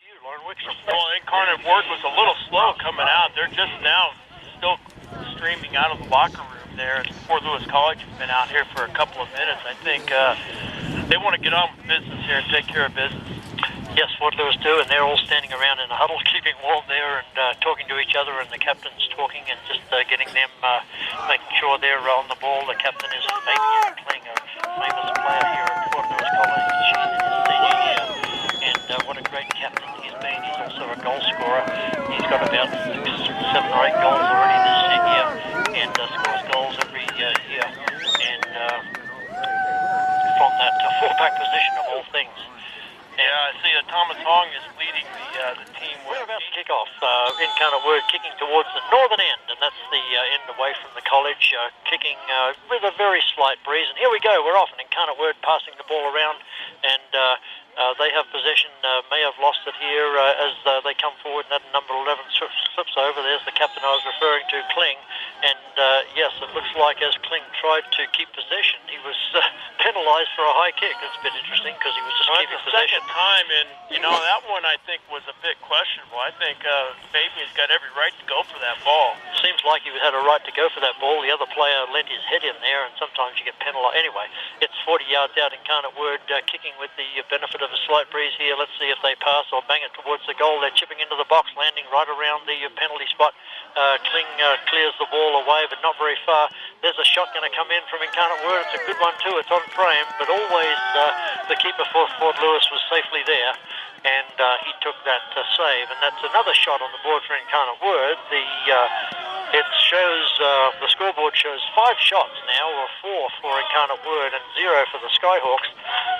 Well, Incarnate Word was a little slow coming out. They're just now still streaming out of the locker room there. Fort Lewis College has been out here for a couple of minutes. I think they want to get on with business here and take care of business. Yes, Fort Lewis do, and they're all standing around in a huddle, keeping warm there and talking to each other, and the captain's talking and just getting them, making sure they're on the ball. The captain is Fabian Kling, a famous player here at Fort Lewis College. She's in his senior year, and what a great captain he's been. He's also a goal scorer. He's got about 6, 7 or 8 goals already this senior, and scores goals every year. And from that fullback position of all things. Yeah, I see Thomas Hong is leading the team. We're about to kick off. Incarnate Word kicking towards the northern end, and that's the end away from the college, kicking with a very slight breeze. And here we go, we're off, and Incarnate Word passing the ball around, and they have possession, may have lost it here as they come forward, and that number 11 slips over. There's the captain I was referring to, Kling, and yes, it looks like as Kling tried to keep possession, he was penalised for a high kick. It's a bit interesting because he was just keeping possession. Time, and that one I think was a bit questionable. I think Fabian's got every right to go for that ball. Seems like he had a right to go for that ball. The other player lent his head in there, and sometimes you get penalised. Anyway, it's 40 yards out. Incarnate Word kicking with the benefit of a slight breeze here. Let's see if they pass or bang it towards the goal. They're chipping into the box, landing right around the penalty spot. Kling clears the ball away, but not very far. There's a shot going to come in from Incarnate Word. It's a good one too. It's on frame, but always the keeper for Fort Lewis was safely there, and he took that save. And that's another shot on the board for Incarnate Word. It shows the scoreboard shows 5 shots now, or 4 for Incarnate Word and 0 for the Skyhawks.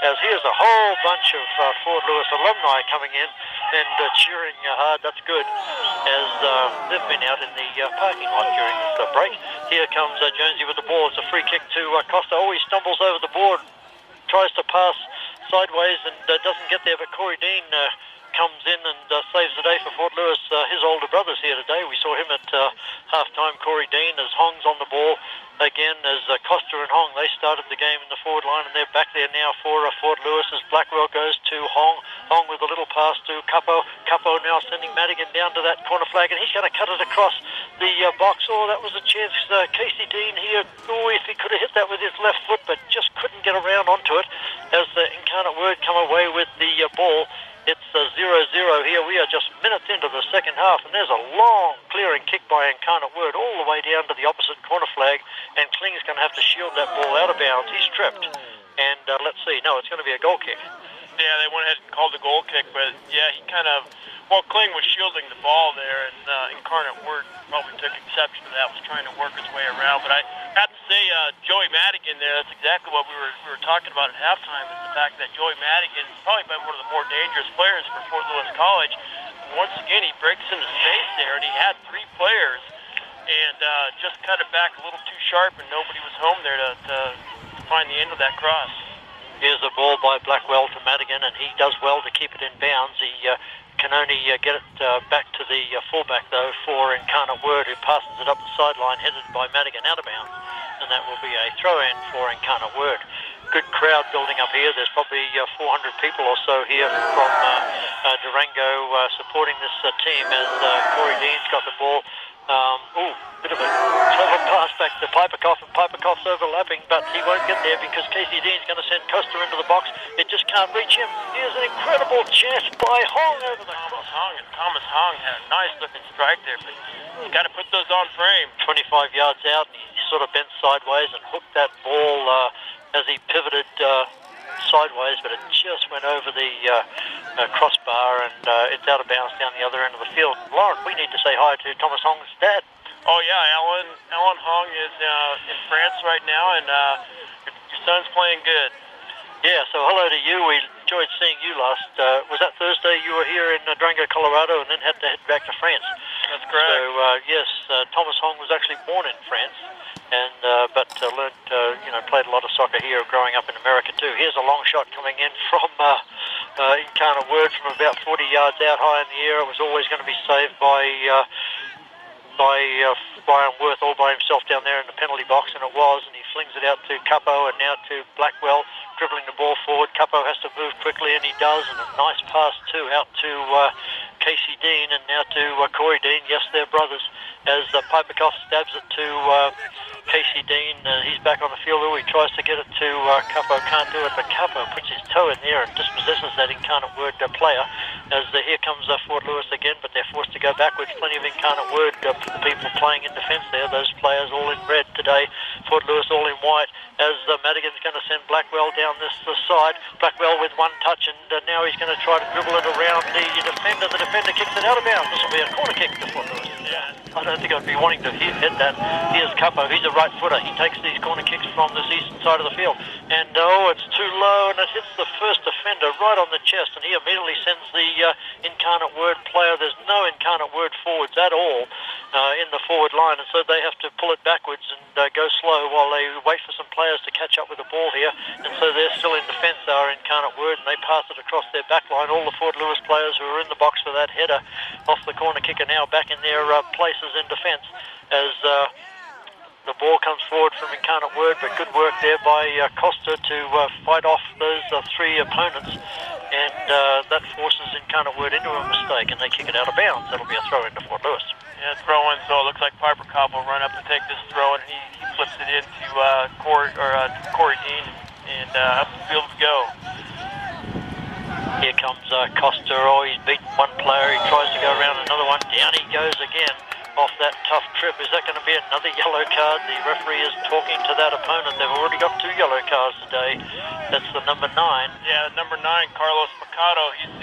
As here's a whole bunch of Fort Lewis alumni coming in and cheering hard. That's good, as they've been out in the parking lot during this break. Here comes Jonesy with the ball. It's a free kick to Costa. Oh, he stumbles over the board, tries to pass sideways and doesn't get there, but Corey Dean comes in and saves the day for Fort Lewis. His older brother's here today. We saw him at half-time, Corey Dean, as Hong's on the ball again, as Costa and Hong, they started the game in the forward line, and they're back there now for Fort Lewis as Blackwell goes to Hong. Hong with a little pass to Capo. Capo now sending Madigan down to that corner flag, and he's going to cut it across the box. Oh, that was a chance. Casey Dean here, if he could have hit that with his left foot, but just couldn't get around onto it as the Incarnate Word come away with the ball. It's 0-0 here. We are just minutes into the second half, and there's a long clearing kick by Incarnate Word all the way down to the opposite corner flag, and Kling's going to have to shield that ball out of bounds. He's tripped, and let's see. No, it's going to be a goal kick. Yeah, they went ahead and called the goal kick, but yeah, he kind of, Kling was shielding the ball there, and Incarnate Word probably took exception to that, was trying to work his way around. But I have to say, Joey Madigan there, that's exactly what we were talking about at halftime, is the fact that Joey Madigan has probably been one of the more dangerous players for Fort Lewis College. And once again, he breaks into space there, and he had 3 players, and just cut it back a little too sharp, and nobody was home there to find the end of that cross. Here's the ball by Blackwell to Madigan, and he does well to keep it in bounds. He can only get it back to the fullback, though, for Incarnate Word, who passes it up the sideline, headed by Madigan out of bounds, and that will be a throw-in for Incarnate Word. Good crowd building up here. There's probably 400 people or so here from Durango supporting this team, as Corey Dean's got the ball. Bit of a clever pass back to Piperkoff, and Piperkoff's overlapping, but he won't get there because Casey Dean's going to send Costa into the box. It just can't reach him. Here's an incredible chance by Hong over the cross. Thomas Hong had a nice looking strike there, but you got to put those on frame. 25 yards out, and he sort of bent sideways and hooked that ball as he pivoted sideways, but it just went over the crossbar, and it's out of bounds down the other end of the field. Lauren, we need to say hi to Thomas Hong's dad. Oh yeah, Alan Hong is in France right now, and your son's playing good. Yeah, so hello to you. We enjoyed seeing you last. Was that Thursday you were here in Durango, Colorado, and then had to head back to France? That's correct. So yes, Thomas Hong was actually born in France, and but learned, played a lot of soccer here growing up in America too. Here's a long shot coming in from Incarnate Word from about 40 yards out high in the air. It was always going to be saved by Brian Worth all by himself down there in the penalty box, and it was, and he flings it out to Capo and now to Blackwell, dribbling the ball forward. Capo has to move quickly, and he does, and a nice pass too out to Casey Dean and now to Corey Dean. Yes, they're brothers. As Piperkoff stabs it to Casey Dean, he's back on the field. He tries to get it to Capo, can't do it, but Capo puts his toe in there and dispossesses that Incarnate Word player. As here comes Fort Lewis again, but they're forced to go backwards. Plenty of Incarnate Word people playing in defence there. Those players all in red today. Fort Lewis all in white. As Madigan's going to send Blackwell down this side. Blackwell with one touch, and now he's going to try to dribble it around the defender. The defender kicks it out of bounds. This will be a corner kick to Fort Lewis. Yeah. I don't think I'd be wanting to hit that. Here's Capo. He's a right footer. He takes these corner kicks from this eastern side of the field. And it's too low, and it hits the first defender right on the chest, and he immediately sends the Incarnate Word player. There's no Incarnate Word forwards at all in the forward line, and so they have to pull it backwards and go slow while they wait for some players to catch up with the ball here. And so they're still in defence, our Incarnate Word, and they pass it across their back line. All the Fort Lewis players who are in the box for that header off the corner kick are now back in their places in defence as the ball comes forward from Incarnate Word, but good work there by Costa to fight off those three opponents, and that forces Incarnate Word into a mistake, and they kick it out of bounds. That'll be a throw into Fort Lewis. Yeah, throw in, so it looks like Piperkoff will run up and take this throw, and he flips it into Corey Dean, and up the field to go. Here comes Costa. Oh, he's beaten one player. He tries to go around another one. Down he goes again off that tough trip. Is that going to be another yellow card? The referee is talking to that opponent. They've already got 2 yellow cards today. That's the number 9. Yeah, number 9, Carlos Mercado. He's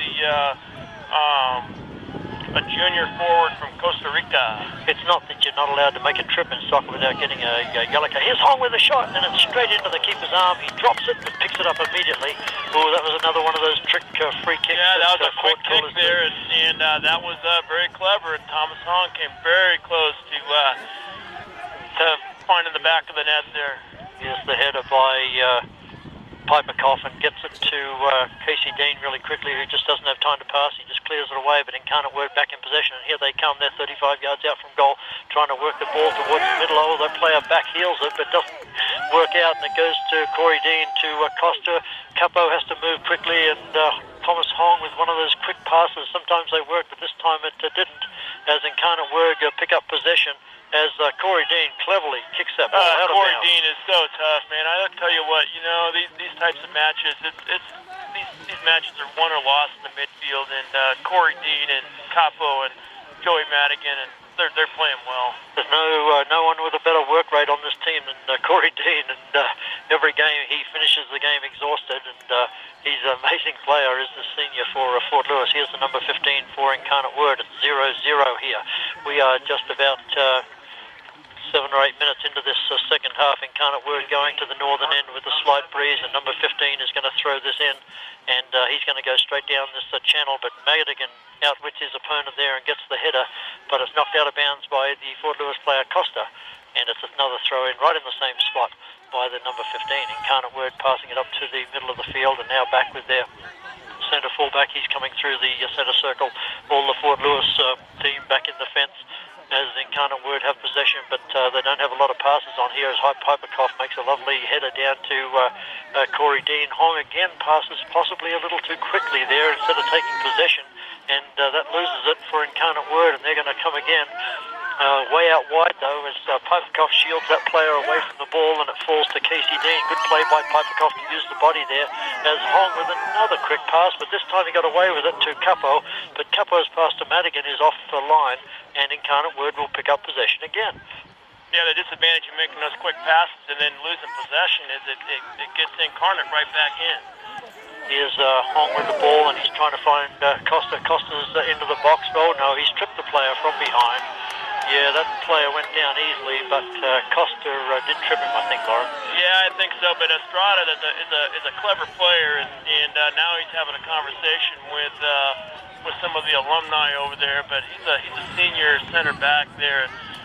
a junior forward from Costa Rica. It's not that you're not allowed to make a trip in soccer without getting a yellow card. Here's Hong with a shot, and it's straight into the keeper's arm. He drops it and picks it up immediately. Oh, that was another one of those trick free kicks. Yeah, that was a quick kick there, and that was very clever. And Thomas Hong came very close to finding the back of the net there. Here's the header by Piperkoff and gets it to Casey Dean really quickly, who just doesn't have time to pass. He just clears it away, but Incarnate Word back in possession, and here they come. They're 35 yards out from goal, trying to work the ball towards the middle. Oh, the player back heels it, but doesn't work out, and it goes to Corey Dean to Costa. Capo has to move quickly, and Thomas Hong with one of those quick passes. Sometimes they work, but this time it didn't, as Incarnate Word pick up possession, as Corey Dean cleverly kicks that ball out of bounds. Corey Dean is so tough, man. I'll tell you what, these types of matches, these matches are won or lost in the midfield, and Corey Dean and Capo and Joey Madigan, and they're playing well. There's no one with a better work rate on this team than Corey Dean, and every game he finishes the game exhausted, and he's an amazing player, is the senior for Fort Lewis. Here's the number 15 for Incarnate Word. It's 0-0 here. We are just about 7 or 8 minutes into this second half. Incarnate Word going to the northern end with a slight breeze, and number 15 is going to throw this in, and he's going to go straight down this channel, but Madigan outwits his opponent there and gets the header, but it's knocked out of bounds by the Fort Lewis player Costa, and it's another throw in right in the same spot by the number 15. Incarnate Word passing it up to the middle of the field, and now back with their centre fullback. He's coming through the centre circle. All the Fort Lewis team back in defence as Incarnate Word have possession, but they don't have a lot of passes on here, as Piperkoff makes a lovely header down to Corey Dean. Hong again passes possibly a little too quickly there instead of taking possession, and that loses it for Incarnate Word, and they're going to come again. Way out wide though, as Piperkoff shields that player away from the ball, and it falls to Casey Dean. Good play by Piperkoff to use the body there, as Hong with another quick pass, but this time he got away with it to Capo, but Capo's pass to Madigan is off the line, and Incarnate Word will pick up possession again. Yeah, the disadvantage of making those quick passes and then losing possession is it gets Incarnate right back in. Here's Hong with the ball, and he's trying to find Costa. Costa's into the box. Oh no, he's tripped the player from behind. Yeah, that player went down easily, but Costa did trip him, I think, Lauren. Yeah, I think so, but Estrada is a clever player, and now he's having a conversation with some of the alumni over there, but he's a senior center back there.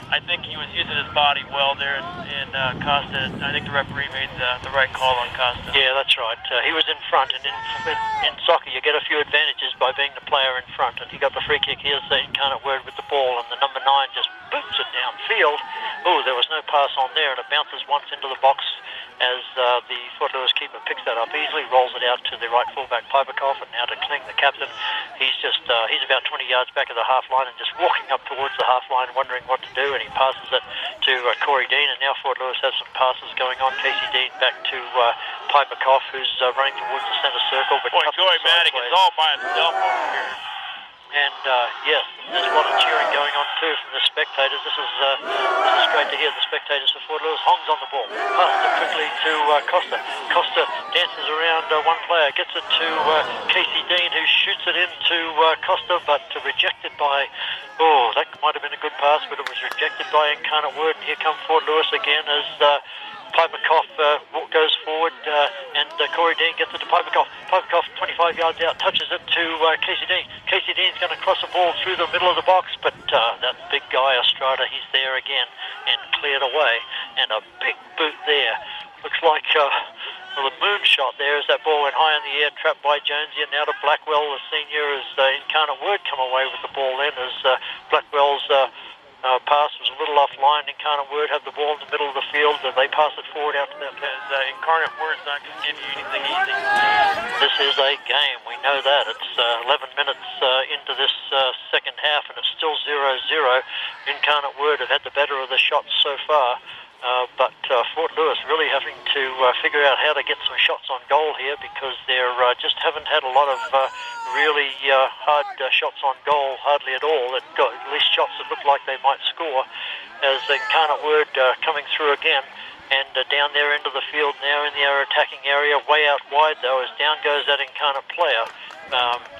I think he was using his body well there, and Costa, I think the referee made the right call on Costa. Yeah, that's right. He was in front, and in soccer you get a few advantages by being the player in front, and he got the free kick. Here's the Incarnate Word with the ball, and the number 9 just boots it downfield. Oh, there was no pass on there, and it bounces once into the box as the Fort Lewis keeper picks that up easily, rolls it out to the right fullback Piperkoff, and now to Kling, the captain. He's about 20 yards back of the half line and just walking up towards the half line, wondering what to do, and he passes it to Corey Dean, and now Fort Lewis has some passes going on. Casey Dean back to Piperkoff, who's running towards the centre circle. But boy, Joey Madigan's all by himself over here. And yes, there's a lot of cheering going on too from the spectators. This is great to hear. The spectators for Fort Lewis. Hong's on the ball. Passes it quickly to Costa. Costa dances around one player, gets it to Casey Dean, who shoots it into Costa, but rejected by. Oh, that might have been a good pass, but it was rejected by Incarnate Word. And here come Fort Lewis again as Piperkoff goes forward, and Corey Dean gets it to Piperkoff. Piperkoff, 25 yards out, touches it to Casey Dean. Casey Dean's going to cross the ball through the middle of the box, but that big guy, Estrada, he's there again and cleared away. And a big boot there. Looks like the moon shot there as that ball went high in the air, trapped by Jonesy, and now to Blackwell, the senior, as Incarnate Word come away with the ball in, as Blackwell's pass was a little offline. Incarnate Word have the ball in the middle of the field, and they pass it forward out to them. Incarnate Word's not going to give you anything easy. This is a game, we know that. It's 11 minutes into this second half, and it's still 0-0. Incarnate Word have had the better of the shots so far. But Fort Lewis really having to figure out how to get some shots on goal here, because they just haven't had a lot of really hard shots on goal, hardly at all. At least shots that look like they might score, as Incarnate Word coming through again. And down their end of the field now in their attacking area, way out wide though, as down goes that Incarnate player,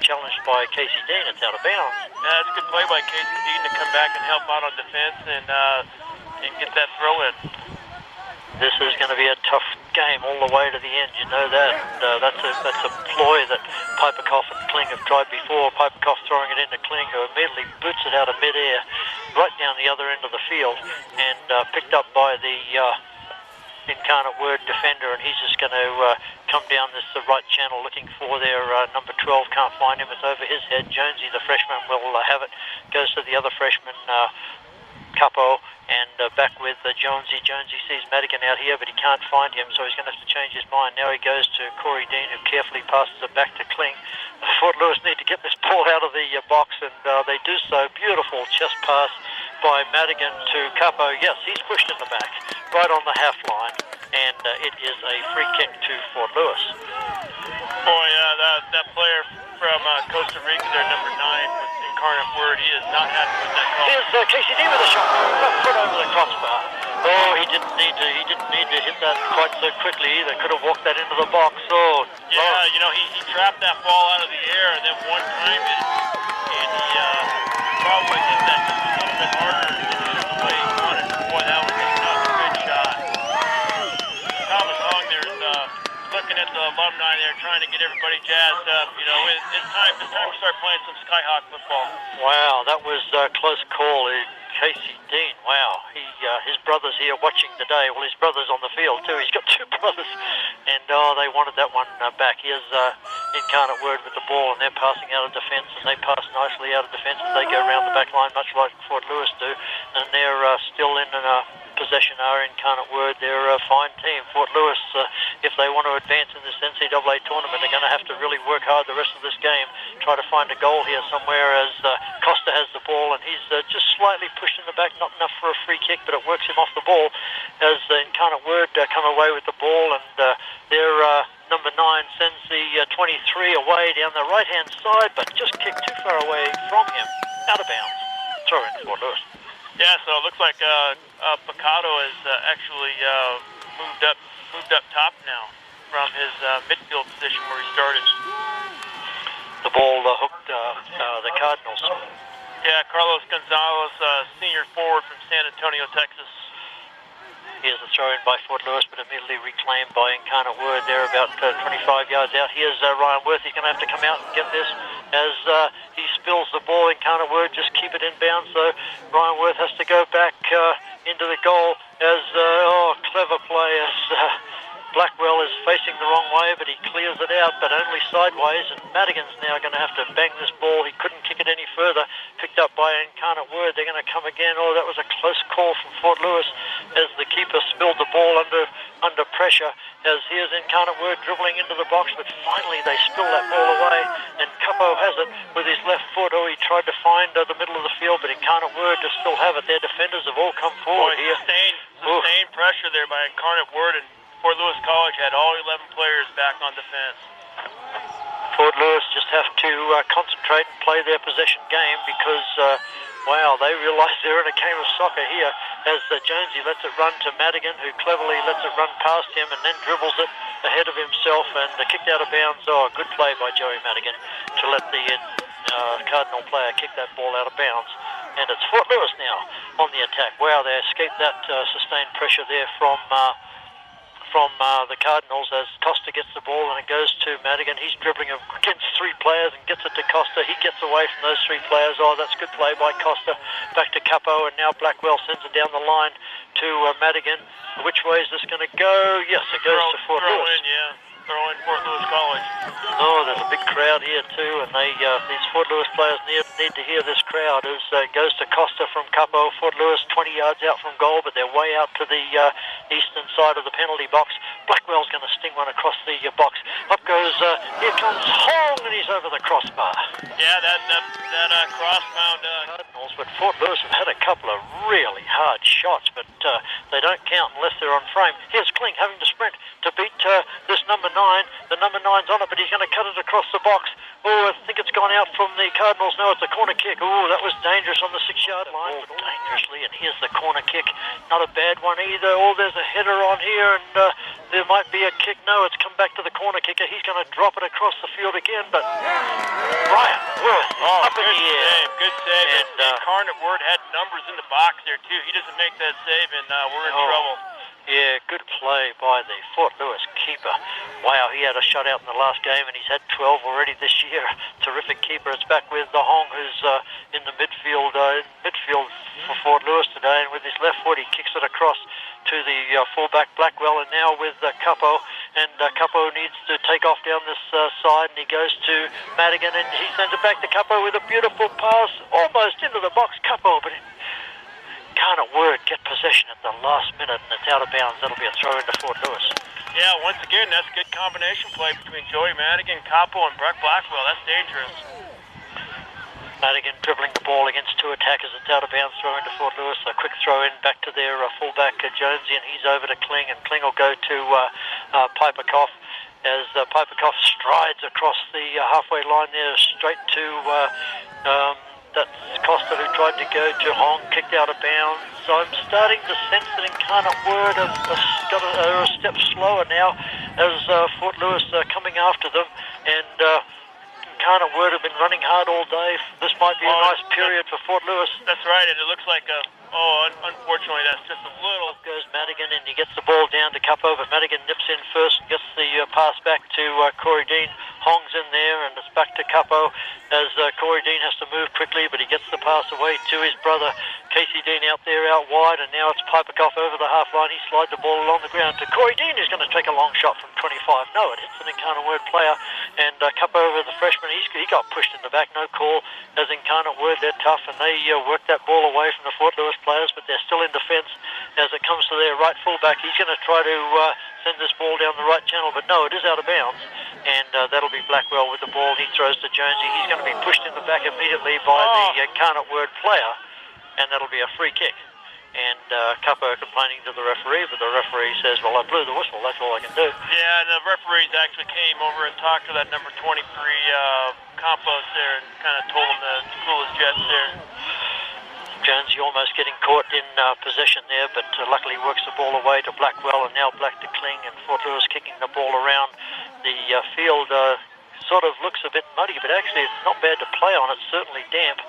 challenged by Casey Dean. It's out of bounds. Yeah, it's a good play by Casey Dean to come back and help out on defense and get that throw in. This is going to be a tough game all the way to the end, you know that. And, that's a ploy that Piperkoff and Kling have tried before. Piperkoff throwing it into Kling, who immediately boots it out of midair, right down the other end of the field, and picked up by the Incarnate Word defender, and he's just going to come down this right channel looking for their number 12. Can't find him. It's over his head. Jonesy, the freshman, will have it. Goes to the other freshman, Capo, and back with Jonesy. Jonesy sees Madigan out here, but he can't find him, so he's going to have to change his mind. Now he goes to Corey Dean, who carefully passes it back to Kling. Fort Lewis need to get this ball out of the box, and they do so. Beautiful chest pass by Madigan to Capo. Yes, he's pushed in the back, right on the half line, and it is a free kick to Fort Lewis. Boy, that player from Costa Rica, their number 9, with Incarnate Word, he is not happy with that call. Here's Casey Dean with a shot, put over the crossbar. Oh, he didn't need to hit that quite so quickly either. Could have walked that into the box. Oh, yeah, you know, he trapped that ball out of the air and then one time it, and he probably hit that just a little bit harder and hit it the way he wanted. Boy, that was a good shot. Thomas Hong there's looking at the alumni there, trying to get everybody jazzed up. You know, it's time to start playing some Skyhawk football. Wow, that was a close call. Casey Dean, wow. His brother's here watching today. Well, his brother's on the field too. He's got 2 brothers, and they wanted that one back. Here's Incarnate Word with the ball, and they're passing out of defence, and they pass nicely out of defence as they go around the back line, much like Fort Lewis do. And they're still in possession are Incarnate Word. They're a fine team. Fort Lewis, if they want to advance in this NCAA tournament, they're going to have to really work hard the rest of this game, try to find a goal here somewhere, as Costa has the ball, and he's just slightly pushed in the back, not enough for a free kick, but it works him off the ball as Incarnate Word come away with the ball, and their number 9 sends the 23 away down the right-hand side, but just kicked too far away from him, out of bounds. Throw in Fort Lewis. Yeah, so it looks like Picado has actually moved up top now from his midfield position where he started. The ball hooked the Cardinals. Yeah, Carlos Gonzalez, senior forward from San Antonio, Texas. Here's the throw-in by Fort Lewis, but immediately reclaimed by Incarnate Word. They're about 25 yards out. Here's Ryan Worth. He's going to have to come out and get this. as he spills the ball. Incarnate Word just keep it in bounds, so Ryan Worth has to go back into the goal as, clever play as Blackwell is facing the wrong way, but he clears it out, but only sideways, and Madigan's now going to have to bang this ball. He couldn't kick it any further. Picked up by Incarnate Word. They're going to come again. Oh, that was a close call from Fort Lewis as the keeper spilled the ball under pressure, as here's Incarnate Word dribbling into the box, but finally they spill that ball away, and Capo has it with his left foot. Oh, he tried to find the middle of the field, but Incarnate Word just still have it. Their defenders have all come forward here. Sustained pressure there by Incarnate Word, and Fort Lewis College had all 11 players back on defense. Fort Lewis just have to concentrate and play their possession game because, they realise they're in a game of soccer here as Jonesy lets it run to Madigan, who cleverly lets it run past him and then dribbles it ahead of himself and kicked out of bounds. Oh, a good play by Joey Madigan to let the Cardinal player kick that ball out of bounds. And it's Fort Lewis now on the attack. Wow, they escaped that sustained pressure there from the Cardinals as Costa gets the ball and it goes to Madigan. He's dribbling against three players and gets it to Costa. He gets away from those three players. Oh, that's good play by Costa. Back to Capo, and now Blackwell sends it down the line to Madigan. Which way is this going to go? Yes, it goes to Fort Lewis. Throw in Fort Lewis College. Oh, there's a big crowd here too, and these Fort Lewis players need to hear this crowd as it goes to Costa from Capo. Fort Lewis 20 yards out from goal, but they're way out to the eastern side of the penalty box. Blackwell's going to sting one across the box. Up goes, here comes Hong, and he's over the crossbar. Yeah, that cross found Cardinals, but Fort Lewis have had a couple of really hard shots, but they don't count unless they're on frame. Here's Kling having to sprint to beat this number 9. The number 9's on it, but he's going to cut it across the box. Oh, I think it's gone out from the Cardinals. No, it's a corner kick. Oh, that was dangerous on the 6-yard line. Dangerously, and here's the corner kick. Not a bad one either. Oh, there's a header on here, and there might be a kick. No, it's come back to the corner kicker. He's going to drop it across the field again, but Ryan Worth up in the air. Good save. And Incarnate Word had numbers in the box there, too. He doesn't make that save, and we're in trouble. Yeah, good play by the Fort Lewis keeper. Wow, he had a shutout in the last game, and he's had 12 already this year. Terrific keeper. It's back with the Hong, who's in the midfield for Fort Lewis today, and with his left foot, he kicks it across to the fullback Blackwell, and now with Capo, and Capo needs to take off down this side, and he goes to Madigan, and he sends it back to Capo with a beautiful pass, almost into the box. Capo, but Incarnate Word get possession at the last minute, and it's out of bounds. That'll be a throw into Fort Lewis. Yeah, once again, that's a good combination play between Joey Madigan, Capo, and Brett Blackwell. That's dangerous. Madigan dribbling the ball against two attackers. It's out of bounds, throw into Fort Lewis. A quick throw in back to their fullback Jonesy, and he's over to Kling, and Kling will go to Piper Koff as Piper Koff strides across the halfway line there straight to that's Costa, who tried to go to Hong, kicked out of bounds. So I'm starting to sense that Incarnate Word are a step slower now as Fort Lewis coming after them, and Incarnate Word have been running hard all day. This might be a nice period for Fort Lewis. That's right, and it looks like unfortunately that's just a little. Up goes Madigan, and he gets the ball down to Capo, but Madigan nips in first, gets the pass back to Corey Dean. Hong's in there, and it's back to Capo as Corey Dean has to move quickly, but he gets the pass away to his brother Casey Dean out there out wide, and now it's Piper Koff over the half line. He slides the ball along the ground to Corey Dean, who's going to take a long shot from 25. No, it hits an Incarnate Word player, and Capo over the freshman. He got pushed in the back, no call. As Incarnate Word, they're tough, and they work that ball away from the Fort Lewis players, but they're still in defence as it comes to their right fullback. He's going to try to send this ball down the right channel, but no, it is out of bounds, and that'll be Blackwell with the ball. He throws to Jonesy. He's going to be pushed in the back immediately by the Incarnate Word player, and that'll be a free kick. And Capo complaining to the referee, but the referee says, well, I blew the whistle, that's all I can do. Yeah, and the referees actually came over and talked to that number 23 Campos there and kind of told him to cool his jets there. Jonesy almost getting caught in possession there, but luckily works the ball away to Blackwell, and now Black to Kling, and Fort Lewis kicking the ball around the field. sort of looks a bit muddy, but actually it's not bad to play on. It's certainly damp,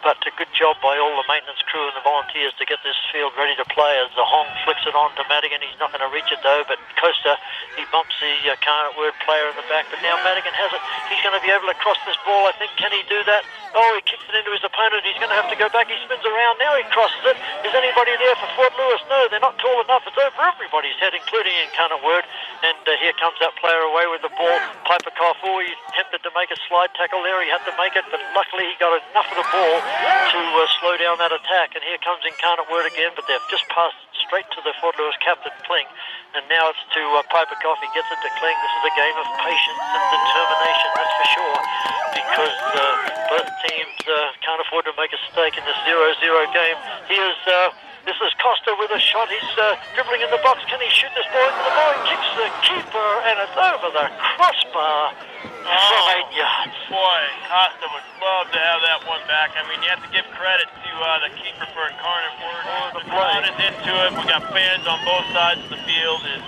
but a good job by all the maintenance crew and the volunteers to get this field ready to play as the Hong flicks it on to Madigan. He's not going to reach it though, but Costa, he bumps the Carnot-Word player in the back, but now Madigan has it. He's going to be able to cross this ball, I think. Can he do that? Oh, he kicks it into his opponent. He's going to have to go back. He spins around. Now he crosses it. Is anybody there for Fort Lewis? No, they're not tall enough. It's over everybody's head, including Incarnate-Word. And here comes that player away with the ball. Piper Koff, he attempted to make a slide tackle there. He had to make it, but luckily he got enough of the ball to slow down that attack. And here comes Incarnate-Word again, but they've just passed straight to the Fort Lewis captain, Kling. And now it's to Piper Koff. He gets it to Kling. This is a game of patience and determination, that's for sure, because both teams can't afford to make a mistake in this 0-0 game. This is Costa with a shot. He's dribbling in the box. Can he shoot this ball into the ball? He kicks the keeper, and it's over the crossbar from 8 yards. Boy, Costa would love to have that one back. I mean, you have to give credit to the keeper for Incarnate-Word. The crowd is into it. We got fans on both sides of the field, and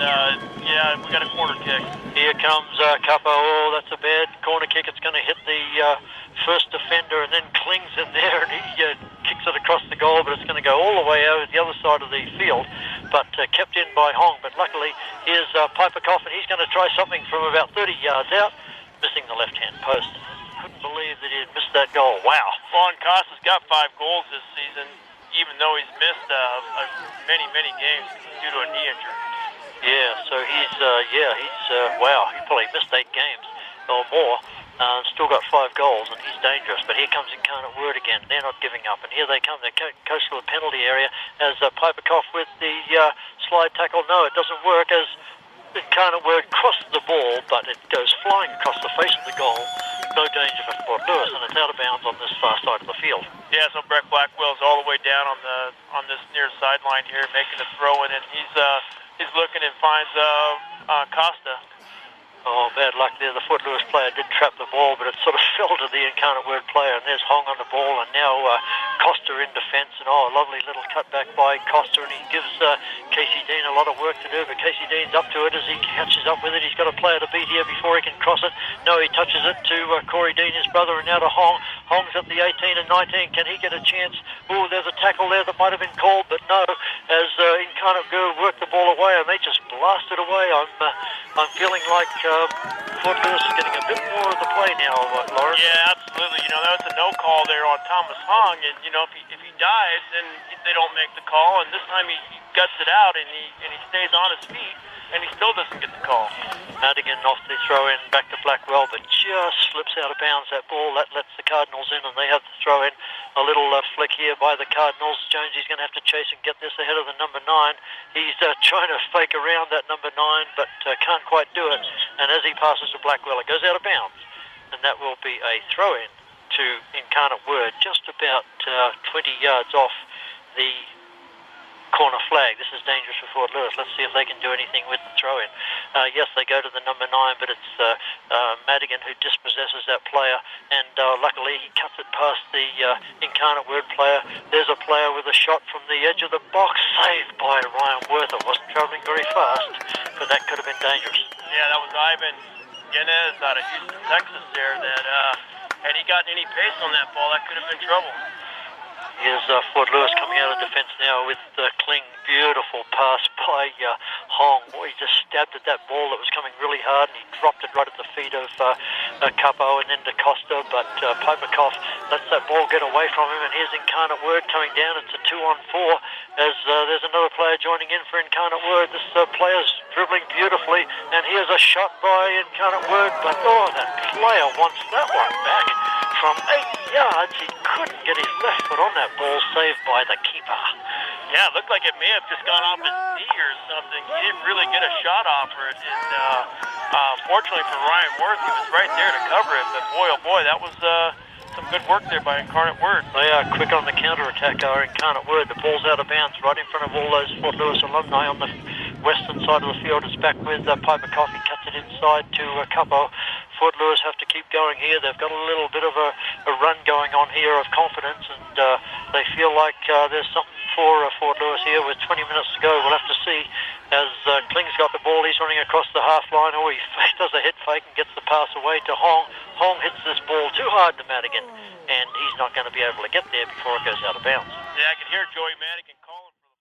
yeah, we got a corner kick. Here comes Capo. Oh, that's a bad corner kick. It's going to hit the first defender, and then Kling's in there, and he kicks it across the goal, but it's going to go all the way over the other side of the field, but kept in by Hong. But luckily, here's Piper Koff, and he's going to try something from about 30 yards out, missing the left-hand post. Couldn't believe that he had missed that goal. Wow. Juan Costa's got 5 goals this season, even though he's missed many games due to a knee injury. Yeah, so he's wow, he probably missed 8 games or more. Still got 5 goals, and he's dangerous. But here comes Incarnate-Word again. They're not giving up, and here they come. They're close to the penalty area as Piper Koff with the slide tackle. No, it doesn't work as Incarnate-Word crosses the ball, but it goes flying across the face of the goal. No danger for Fort Lewis, and it's out of bounds on this far side of the field. Yeah, so Brett Blackwell's all the way down on this near sideline here, making a throw in, and he's looking and finds Costa. Oh, bad luck there. The Fort Lewis player did trap the ball, but it sort of fell to the Incarnate-Word player, and there's Hong on the ball, and now Costa in defence, and a lovely little cutback by Costa, and he gives Casey Dean a lot of work to do, but Casey Dean's up to it as he catches up with it. He's got a player to beat here before he can cross it. No, he touches it to Corey Dean, his brother, and now to Hong. Hong's at the 18 and 19. Can he get a chance? Oh, there's a tackle there that might have been called, but no, as Incarnate-Word worked the ball away, and they just blasted away. I'm feeling like Fort Lewis is getting a bit more of the play now, Lawrence. Yeah, absolutely. That was a no call there on Thomas Hong, and if he dies, then they don't make the call. And this time he guts it out, and he stays on his feet, and he still doesn't get the call. Madigan off the throw in back to Blackwell, but just slips out of bounds. That ball that lets the Cardinals in, and they have to throw in. A little flick here by the Cardinals. Jonesy's going to have to chase and get this ahead of the number 9. He's trying to fake around that number 9, but can't quite do it. And as he passes to Blackwell, it goes out of bounds, and that will be a throw-in to Incarnate-Word, just about 20 yards off the corner flag. This is dangerous for Fort Lewis. Let's see if they can do anything with the throw-in. Yes, they go to the number 9, but it's Madigan who dispossesses that player, and luckily he cuts it past the Incarnate-Word player. There's a player with a shot from the edge of the box, saved by Ryan Worth. It wasn't travelling very fast, but that could have been dangerous. Yeah, that was Ivan Yanez out of Houston, Texas there, that had he gotten any pace on that ball, that could have been trouble. Here's Fort Lewis coming out of defence now with Kling. Beautiful pass by Hong. Boy, he just stabbed at that ball that was coming really hard, and he dropped it right at the feet of Capo and then to Costa, but Piper Koff lets that ball get away from him, and here's Incarnate-Word coming down. It's a 2-on-4 as there's another player joining in for Incarnate-Word. This player's dribbling beautifully, and here's a shot by Incarnate-Word, but that player wants that one back from 8 yards. He couldn't get his left foot on that ball, saved by the keeper. Yeah, it looked like it may have just gone off his knee or something. He didn't really get a shot off it, and fortunately for Ryan Worth, he was right there to cover it, but boy, that was some good work there by Incarnate-Word. They are quick on the counter-attack, Incarnate-Word. The ball's out of bounds right in front of all those Fort Lewis alumni on the western side of the field. It's back with Piper Koff. He cuts it inside to Capo. Fort Lewis have to keep going here. They've got a little bit of a run going on here of confidence, and they feel like there's something for Fort Lewis here with 20 minutes to go. We'll have to see As Kling's got the ball, he's running across the half line. Oh, he does a head fake and gets the pass away to Hong. Hong hits this ball too hard to Madigan, and he's not going to be able to get there before it goes out of bounds. Yeah, I can hear Joey Madigan